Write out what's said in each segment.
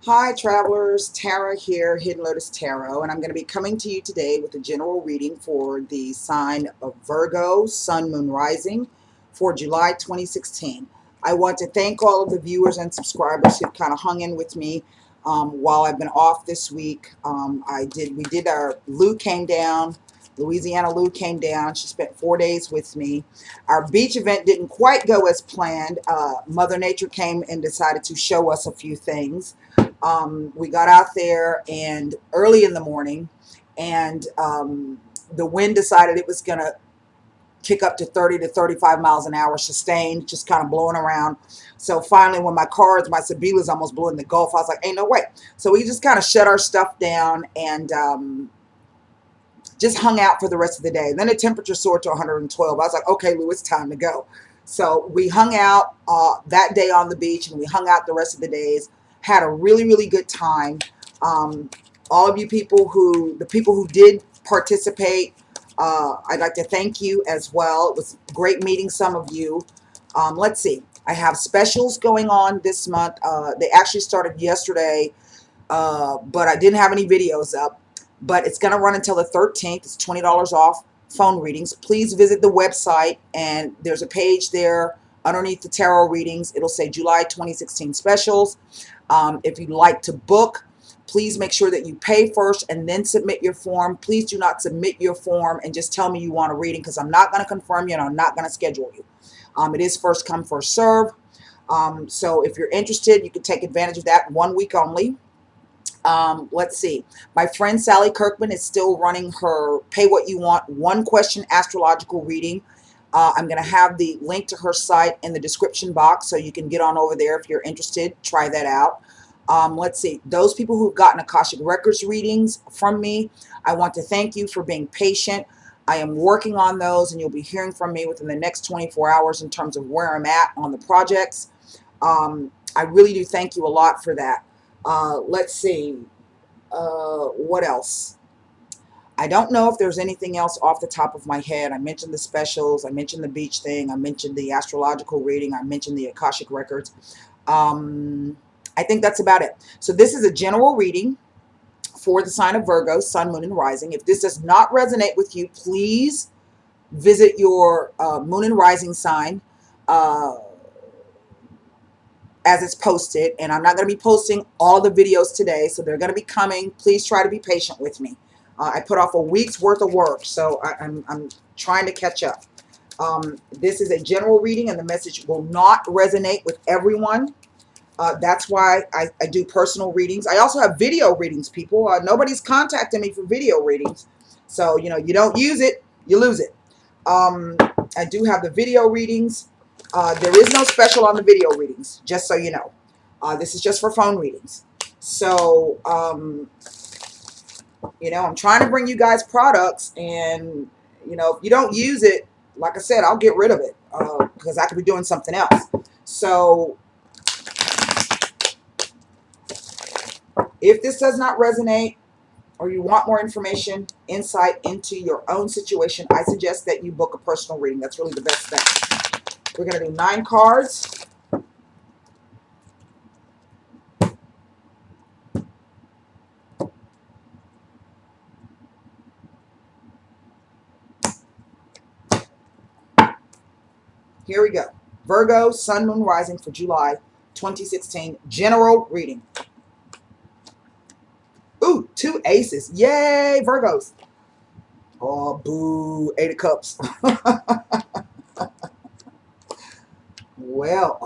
Hi travelers, Tara here, Hidden Lotus Tarot, and I'm going to be coming to you today with a general reading for the sign of Virgo, Sun, Moon, Rising for July 2016. I want to thank all of the viewers and subscribers who've kind of hung in with me while I've been off this week. Lou came down, Louisiana Lou came down. She spent 4 days with me. Our beach event didn't quite go as planned. Mother Nature came and decided to show us a few things. We got out there and early in the morning, and the wind decided it was going to kick up to 30 to 35 miles an hour sustained, just kind of blowing around. So finally, when my Sabilas almost blew in the Gulf, I was like, ain't no way. So we just kind of shut our stuff down and just hung out for the rest of the day. And then the temperature soared to 112. I was like, okay, Lou, it's time to go. So we hung out that day on the beach, and we hung out the rest of the days. Had a really, really good time. All of you the people who did participate, I'd like to thank you as well. It was great meeting some of you. Let's see. I have specials going on this month. They actually started yesterday, but I didn't have any videos up. But it's going to run until the 13th. It's $20 off phone readings. Please visit the website, and there's a page there underneath the tarot readings. It'll say July 2016 specials. If you'd like to book, please make sure that you pay first and then submit your form. Please do not submit your form and just tell me you want a reading, because I'm not going to confirm you and I'm not going to schedule you. It is first come, first serve. So if you're interested, you can take advantage of that 1 week only. Let's see. My friend Sally Kirkman is still running her Pay What You Want one question astrological reading. I'm going to have the link to her site in the description box, so you can get on over there if you're interested. Try that out. Let's see. Those people who've gotten Akashic Records readings from me, I want to thank you for being patient. I am working on those, and you'll be hearing from me within the next 24 hours in terms of where I'm at on the projects. I really do thank you a lot for that. Let's see. What else? I don't know if there's anything else off the top of my head. I mentioned the specials. I mentioned the beach thing. I mentioned the astrological reading. I mentioned the Akashic Records. I think that's about it. So this is a general reading for the sign of Virgo, Sun, Moon, and Rising. If this does not resonate with you, please visit your Moon and Rising sign as it's posted. And I'm not going to be posting all the videos today, so they're going to be coming. Please try to be patient with me. I put off a week's worth of work, so I'm trying to catch up. This is a general reading, and the message will not resonate with everyone. That's why I do personal readings. I also have video readings, people. Nobody's contacting me for video readings. So, you don't use it, you lose it. I do have the video readings. There is no special on the video readings, just so you know. This is just for phone readings. So, I'm trying to bring you guys products, and, if you don't use it, like I said, I'll get rid of it because I could be doing something else. So, if this does not resonate, or you want more information, insight into your own situation, I suggest that you book a personal reading. That's really the best thing. We're going to do 9 cards. Here we go. Virgo, Sun, Moon, Rising for July 2016. General reading. Ooh, 2 aces. Yay, Virgos. Oh, boo. 8 of Cups. Well,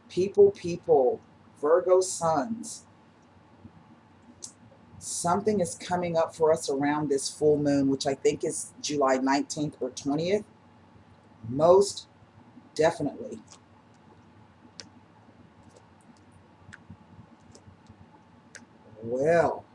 people. Virgo Suns. Something is coming up for us around this full moon, which I think is July 19th or 20th. Most definitely. Well,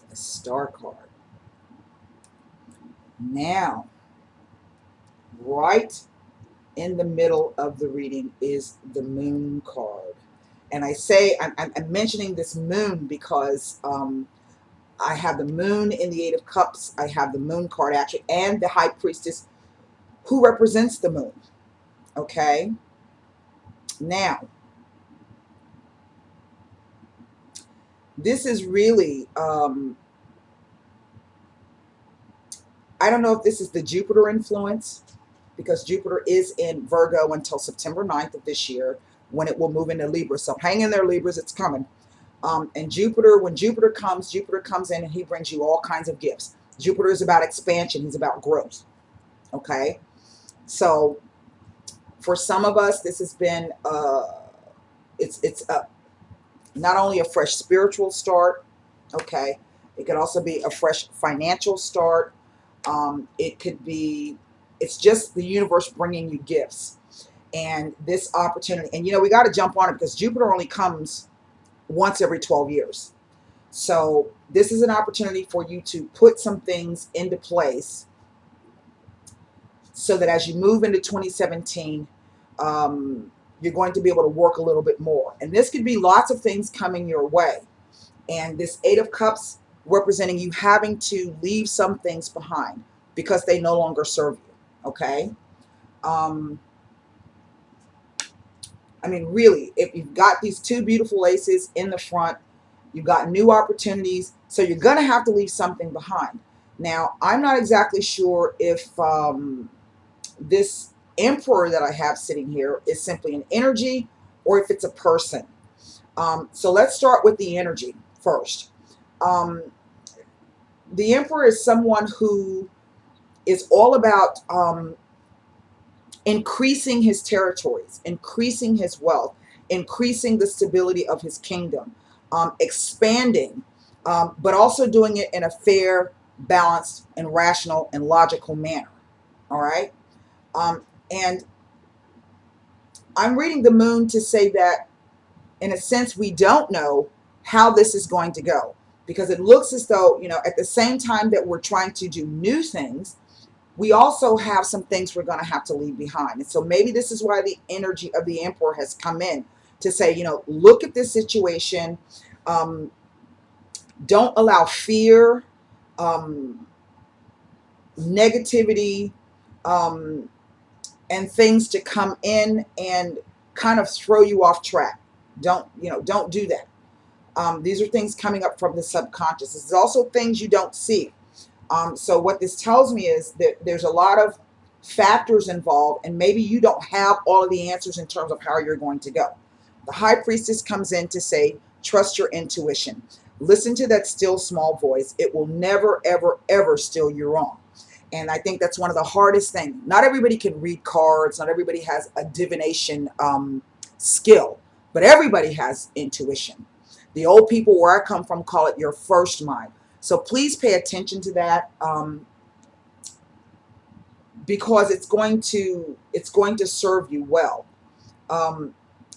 the Star card. Now, right in the middle of the reading is the Moon card. And I say, I'm mentioning this moon because I have the moon in the 8 of Cups. I have the Moon card actually, and the High Priestess, who represents the moon. Okay? Now, this is really, I don't know if this is the Jupiter influence, because Jupiter is in Virgo until September 9th of this year, when it will move into Libra. So hang in there, Libras, it's coming. And Jupiter, when Jupiter comes in and he brings you all kinds of gifts. Jupiter is about expansion. He's about growth. Okay. So for some of us, this has been, it's not only a fresh spiritual start. Okay. It could also be a fresh financial start. It could be, it's just the universe bringing you gifts and this opportunity. And, we got to jump on it because Jupiter only comes once every 12 years. So this is an opportunity for you to put some things into place so that as you move into 2017, you're going to be able to work a little bit more. And this could be lots of things coming your way. And this Eight of Cups representing you having to leave some things behind because they no longer serve you. Okay. I mean, really, if you've got these two beautiful aces in the front, you've got new opportunities, so you're going to have to leave something behind. Now, I'm not exactly sure if this Emperor that I have sitting here is simply an energy or if it's a person. So let's start with the energy first. The Emperor is someone who is all about increasing his territories, increasing his wealth, increasing the stability of his kingdom, expanding, but also doing it in a fair, balanced, and rational and logical manner. All right. And I'm reading the moon to say that, in a sense, we don't know how this is going to go, because it looks as though, at the same time that we're trying to do new things, we also have some things we're going to have to leave behind. And so maybe this is why the energy of the Emperor has come in to say, look at this situation. Don't allow fear, negativity, and things to come in and kind of throw you off track. Don't do that. These are things coming up from the subconscious. This is also things you don't see. So what this tells me is that there's a lot of factors involved, and maybe you don't have all of the answers in terms of how you're going to go. The High Priestess comes in to say, trust your intuition. Listen to that still small voice. It will never, ever, ever steer you wrong. And I think that's one of the hardest things. Not everybody can read cards. Not everybody has a divination skill, but everybody has intuition. The old people where I come from call it your first mind. So please pay attention to that, because it's going to serve you well.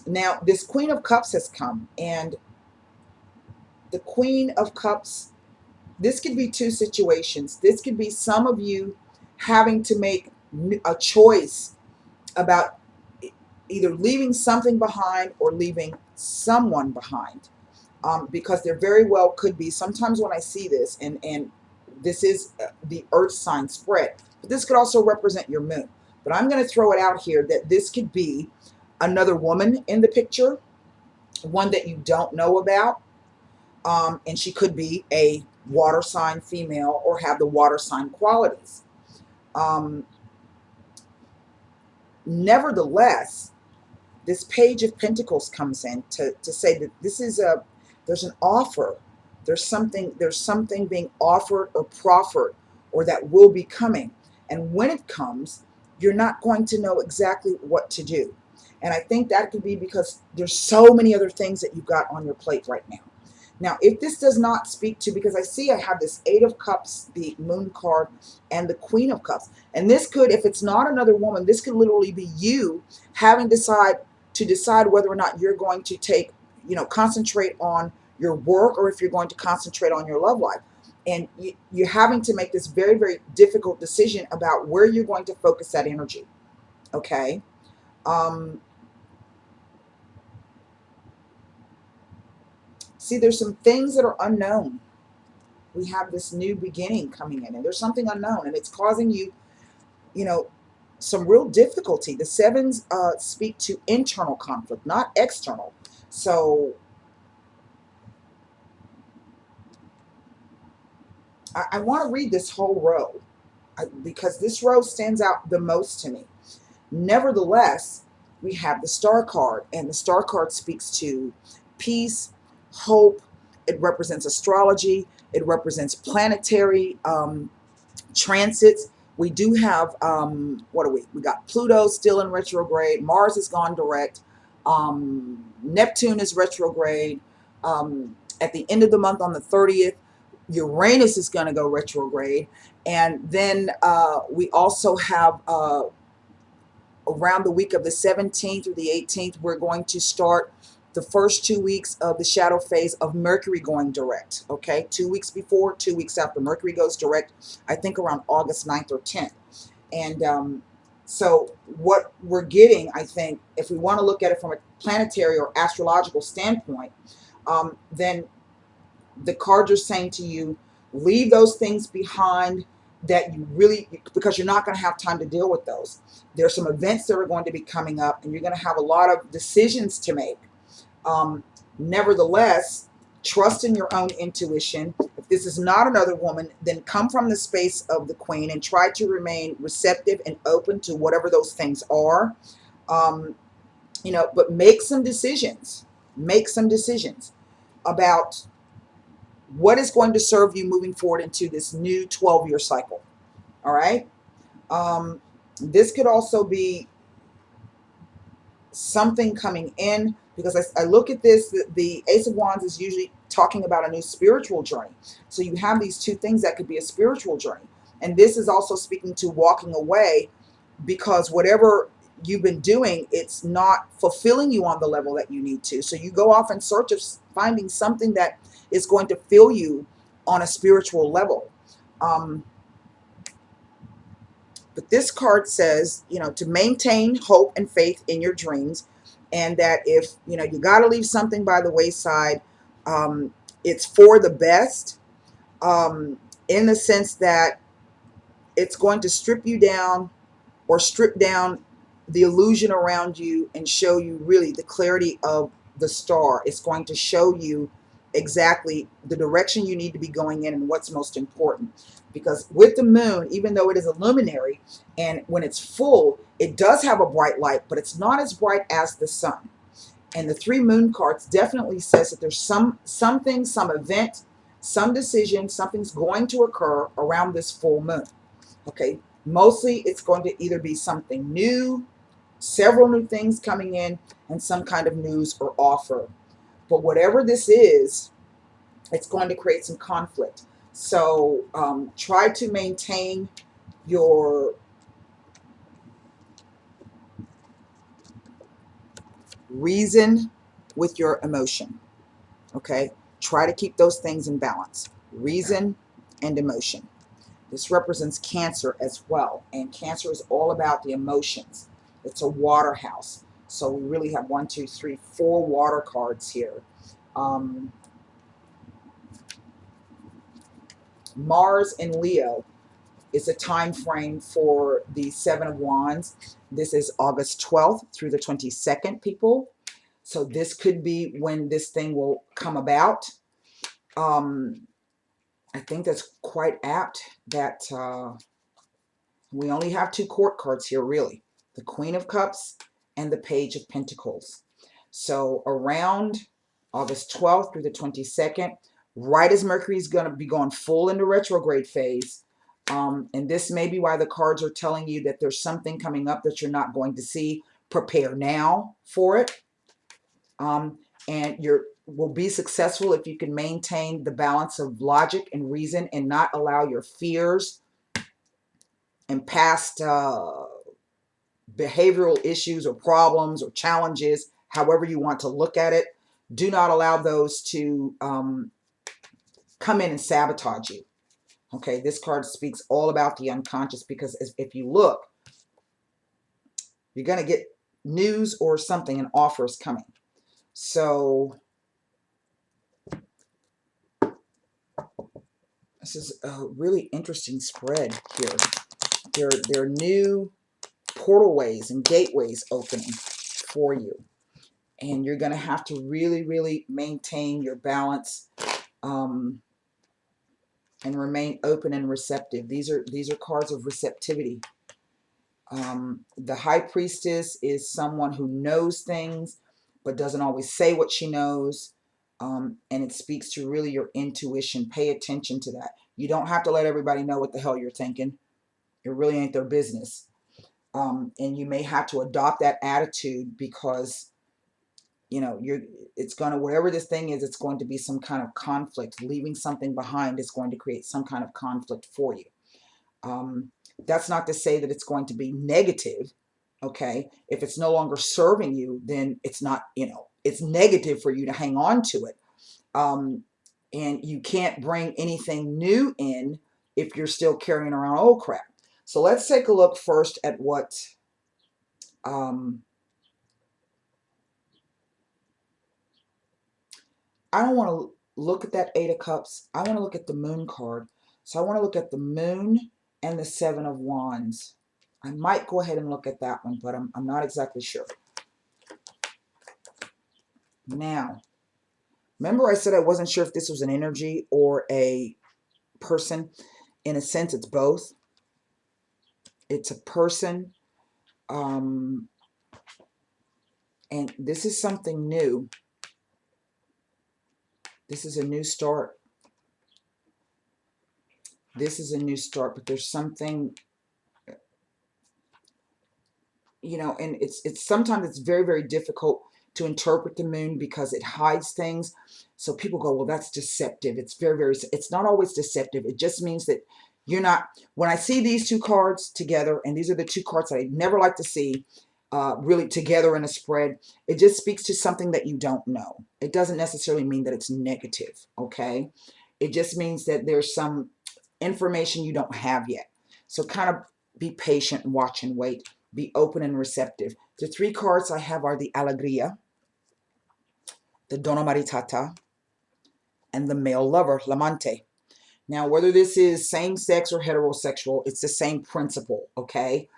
Now, this Queen of Cups has come, and the Queen of Cups, this could be two situations. This could be some of you having to make a choice about either leaving something behind or leaving someone behind. Because there very well could be, sometimes when I see this, and this is the earth sign spread, but this could also represent your moon. But I'm going to throw it out here that this could be another woman in the picture, one that you don't know about, and she could be a water sign female or have the water sign qualities. Nevertheless, this Page of Pentacles comes in to say that this is there's an offer. There's something being offered or proffered, or that will be coming. And when it comes, you're not going to know exactly what to do. And I think that could be because there's so many other things that you've got on your plate right now. Now, if this does not speak to, because I have this Eight of Cups, the Moon card, and the Queen of Cups. And this could, if it's not another woman, this could literally be you having to decide whether or not you're going to take, concentrate on your work, or if you're going to concentrate on your love life. And you're having to make this very, very difficult decision about where you're going to focus that energy. Okay. See, there's some things that are unknown. We have this new beginning coming in, and there's something unknown, and it's causing you, some real difficulty. The sevens speak to internal conflict, not external. So I want to read this whole row because this row stands out the most to me. Nevertheless, we have the star card, and the star card speaks to peace, hope. It represents astrology. It represents planetary transits. We do have, what do we got Pluto still in retrograde. Mars has gone direct. Neptune is retrograde. At the end of the month on the 30th, Uranus is going to go retrograde. And then we also have around the week of the 17th through the 18th, we're going to start the first 2 weeks of the shadow phase of Mercury going direct. Okay, 2 weeks before, 2 weeks after. Mercury goes direct, I think around August 9th or 10th. And so what we're getting, I think, if we want to look at it from a planetary or astrological standpoint, then the cards are saying to you, leave those things behind that you really, because you're not going to have time to deal with those. There's some events that are going to be coming up, and you're going to have a lot of decisions to make. Nevertheless, trust in your own intuition. If this is not another woman, then come from the space of the Queen and try to remain receptive and open to whatever those things are. But make some decisions. Make some decisions about what is going to serve you moving forward into this new 12-year cycle. All right. This could also be something coming in, because I look at this, the Ace of Wands is usually talking about a new spiritual journey. So you have these two things that could be a spiritual journey. And this is also speaking to walking away because whatever you've been doing, it's not fulfilling you on the level that you need to. So you go off in search of finding something that is going to fill you on a spiritual level. But this card says, to maintain hope and faith in your dreams, and that if, you got to leave something by the wayside, it's for the best, in the sense that it's going to strip you down or strip down the illusion around you and show you really the clarity of the star. It's going to show you exactly the direction you need to be going in and what's most important. Because with the moon, even though it is a luminary, and when it's full, it does have a bright light, but it's not as bright as the sun. And the three moon cards definitely says that there's something, some event, some decision, something's going to occur around this full moon. Okay, mostly it's going to either be something new, several new things coming in, and some kind of news or offer. But whatever this is, it's going to create some conflict. So try to maintain your reason with your emotion. Okay, try to keep those things in balance, reason and emotion. This represents Cancer as well, and Cancer is all about the emotions. It's a water house. So we really have 1, 2, 3, 4 water cards here. Mars in Leo is a time frame for the Seven of Wands. This is August 12th through the 22nd, people. So this could be when this thing will come about. I think that's quite apt that we only have 2 court cards here, really. The Queen of Cups and the Page of Pentacles. So around August 12th through the 22nd, right as Mercury is going to be going full into retrograde phase. And this may be why the cards are telling you that there's something coming up that you're not going to see. Prepare now for it. And will be successful if you can maintain the balance of logic and reason and not allow your fears and past behavioral issues or problems or challenges, however you want to look at it. Do not allow those to come in and sabotage you. Okay, this card speaks all about the unconscious, because if you look, you're going to get news or something, an offer is coming. So this is a really interesting spread here. They're new portalways and gateways opening for you. And you're going to have to really, really maintain your balance and remain open and receptive. These are cards of receptivity. The High Priestess is someone who knows things, but doesn't always say what she knows. And it speaks to really your intuition. Pay attention to that. You don't have to let everybody know what the hell you're thinking. It really ain't their business. And you may have to adopt that attitude because, you know, it's going to, whatever this thing is, it's going to be some kind of conflict. Leaving something behind is going to create some kind of conflict for you. That's not to say that it's going to be negative. Okay. If it's no longer serving you, then it's not, you know, it's negative for you to hang on to it. And you can't bring anything new in if you're still carrying around old crap. So let's take a look first at what I don't want to look at that Eight of Cups. I want to look at the Moon card. So I want to look at the Moon and the Seven of Wands. I might go ahead and look at that one, but I'm not exactly sure. Now, remember I said I wasn't sure if this was an energy or a person. In a sense, it's both. It's a person. And this is something new. This is a new start. This is a new start, but there's something, you know, and it's sometimes it's very, very difficult to interpret the Moon because it hides things. So people go, well, that's deceptive. It's very, very, it's not always deceptive. It just means that you're not, when I see these two cards together, and these are the two cards that I never like to see really together in a spread, it just speaks to something that you don't know. It doesn't necessarily mean that it's negative, okay? It just means that there's some information you don't have yet. So kind of be patient and watch and wait. Be open and receptive. The three cards I have are the Alegria, the Donna Maritata, and the male lover, L'amante. Now, whether this is same-sex or heterosexual, it's the same principle, okay?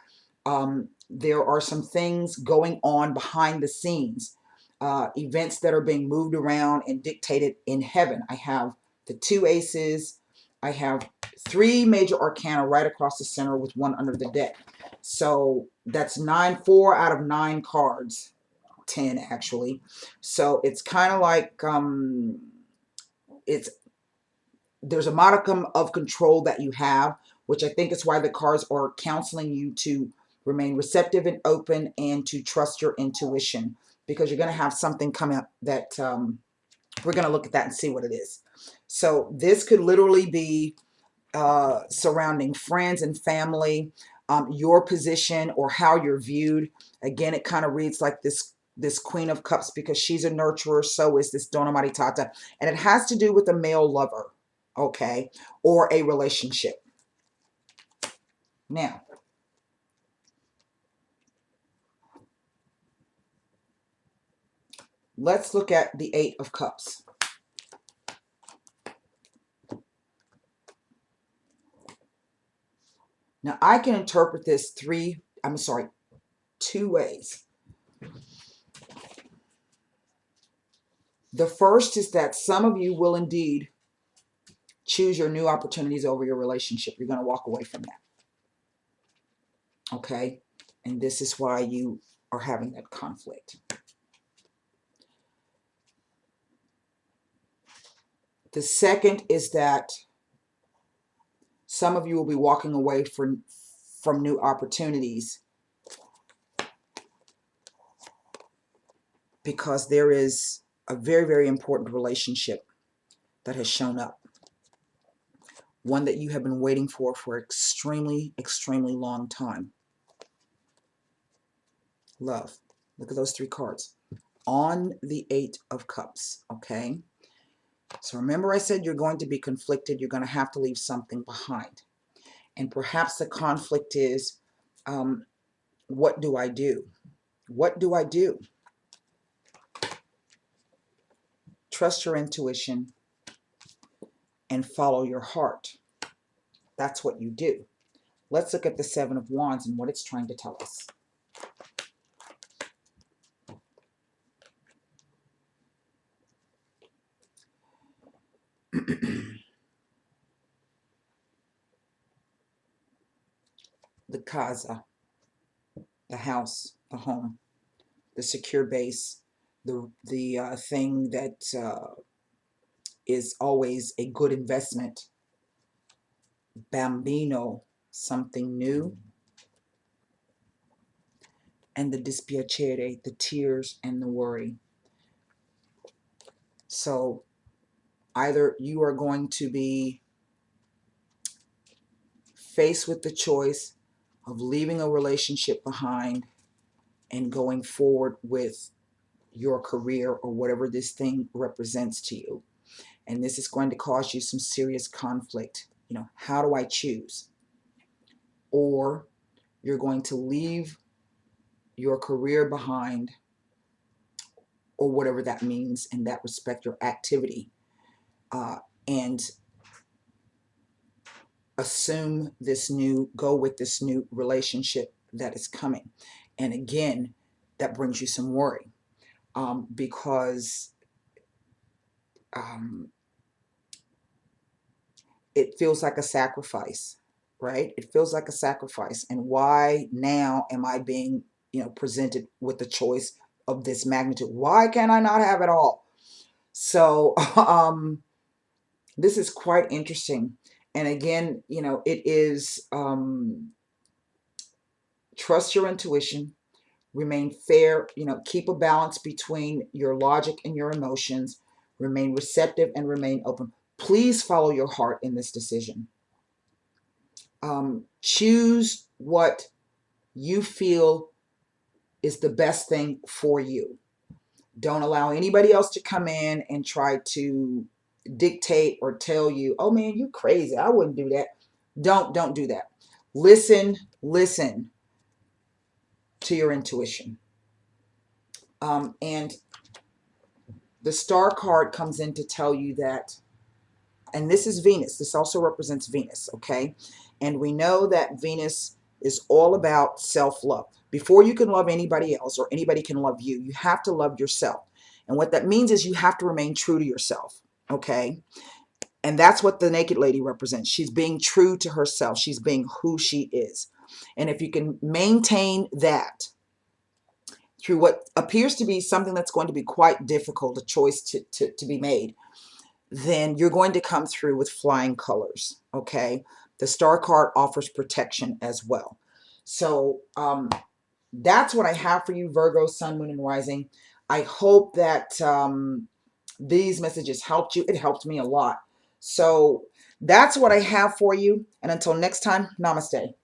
There are some things going on behind the scenes, events that are being moved around and dictated in heaven. I have the two aces. I have three major arcana right across the center with one under the deck. So that's 4 out of 9 cards. 10 actually. So it's kind of like there's a modicum of control that you have, which I think is why the cards are counseling you to remain receptive and open and to trust your intuition, because you're going to have something come up that we're going to look at that and see what it is. So this could literally be surrounding friends and family, your position or how you're viewed. Again, it kind of reads like this Queen of Cups because she's a nurturer. So is this Donna Maritata. And it has to do with a male lover, okay, or a relationship. Now, let's look at the Eight of Cups. Now, I can interpret this two ways. The first is that some of you will indeed choose your new opportunities over your relationship. You're going to walk away from that. Okay? And this is why you are having that conflict. The second is that some of you will be walking away from new opportunities because there is a very, very important relationship that has shown up. One that you have been waiting for extremely, extremely long time. Love. Look at those three cards. On the Eight of Cups, okay? So remember I said you're going to be conflicted. You're going to have to leave something behind. And perhaps the conflict is, what do I do? What do I do? Trust your intuition and follow your heart. That's what you do. Let's look at the Seven of Wands and what it's trying to tell us. the casa, the house, the home, the secure base, the thing that is always a good investment. Bambino, something new. And the dispiacere, the tears and the worry. So either you are going to be faced with the choice of leaving a relationship behind and going forward with your career or whatever this thing represents to you. And this is going to cause you some serious conflict. You know, how do I choose? Or you're going to leave your career behind, or whatever that means in that respect, your activity, and go with this new relationship that is coming. And again, that brings you some worry, because it feels like a sacrifice, right? It feels like a sacrifice. And why now am I being, presented with the choice of this magnitude? Why can I not have it all? So this is quite interesting. And again, it is trust your intuition, remain fair, keep a balance between your logic and your emotions, remain receptive and remain open. Please follow your heart in this decision. Choose what you feel is the best thing for you. Don't allow anybody else to come in and try to dictate or tell you, oh man, you crazy, I wouldn't do that. Don't do that. Listen to your intuition. And the star card comes in to tell you that, and this is Venus. This also represents Venus, okay? And we know that Venus is all about self-love. Before you can love anybody else or anybody can love you, you have to love yourself. And what that means is you have to remain true to yourself, okay? And that's what the naked lady represents. She's being true to herself. She's being who she is. And if you can maintain that through what appears to be something that's going to be quite difficult, a choice to be made, then you're going to come through with flying colors, okay? The star card offers protection as well. So that's what I have for you, Virgo, Sun, Moon, and Rising. I hope that these messages helped you. It helped me a lot. So that's what I have for you. And until next time, namaste.